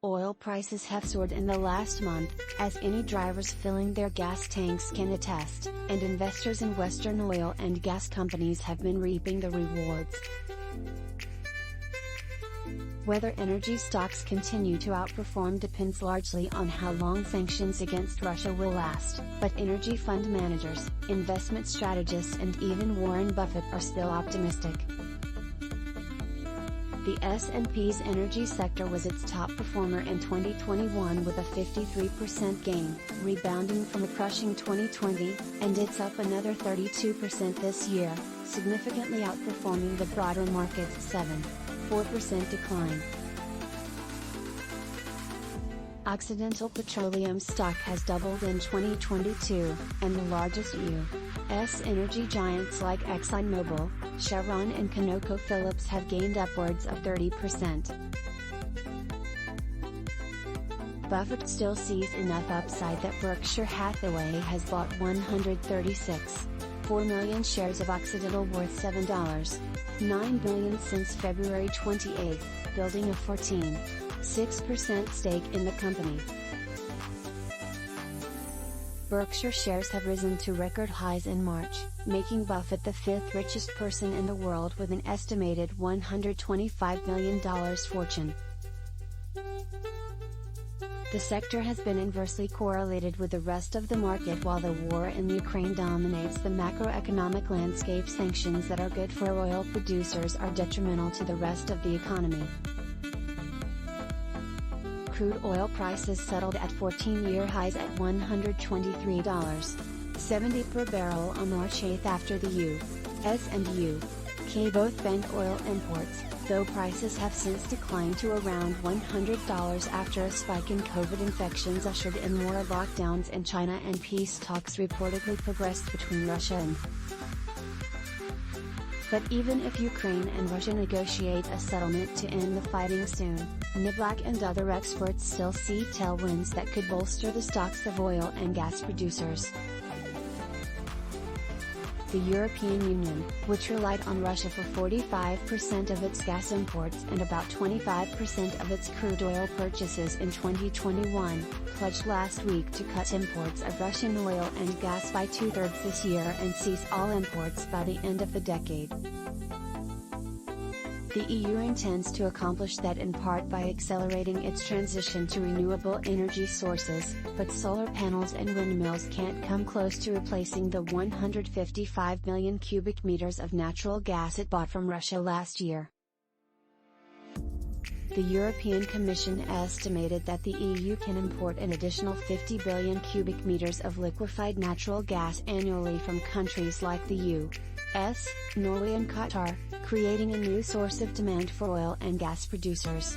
Oil prices have soared in the last month, as any drivers filling their gas tanks can attest, and investors in Western oil and gas companies have been reaping the rewards. Whether energy stocks continue to outperform depends largely on how long sanctions against Russia will last, but energy fund managers, investment strategists and even Warren Buffett are still optimistic. The S&P's energy sector was its top performer in 2021 with a 53% gain, rebounding from a crushing 2020, and it's up another 32% this year, significantly outperforming the broader market's 7.4% decline. Occidental Petroleum stock has doubled in 2022, and the largest U.S. energy giants like Exxon Mobil, Chevron and ConocoPhillips have gained upwards of 30%. Buffett still sees enough upside that Berkshire Hathaway has bought 136.4 million shares of Occidental worth $7.9 billion since February 28, building a 14.6% stake in the company. Berkshire shares have risen to record highs in March, making Buffett the fifth richest person in the world with an estimated $125 million fortune. The sector has been inversely correlated with the rest of the market while the war in Ukraine dominates the macroeconomic landscape. Sanctions that are good for oil producers are detrimental to the rest of the economy. Crude oil prices settled at 14-year highs at $123.70 per barrel on March 8 after the U.S. and U.K. both banned oil imports, though prices have since declined to around $100 after a spike in COVID infections ushered in more lockdowns in China and peace talks reportedly progressed between Russia and. But even if Ukraine and Russia negotiate a settlement to end the fighting soon, Niblack and other experts still see tailwinds that could bolster the stocks of oil and gas producers. The European Union, which relied on Russia for 45% of its gas imports and about 25% of its crude oil purchases in 2021, pledged last week to cut imports of Russian oil and gas by 2/3 this year and cease all imports by the end of the decade. The EU intends to accomplish that in part by accelerating its transition to renewable energy sources, but solar panels and windmills can't come close to replacing the 155 million cubic meters of natural gas it bought from Russia last year. The European Commission estimated that the EU can import an additional 50 billion cubic meters of liquefied natural gas annually from countries like the U.S., Norway and Qatar, creating a new source of demand for oil and gas producers.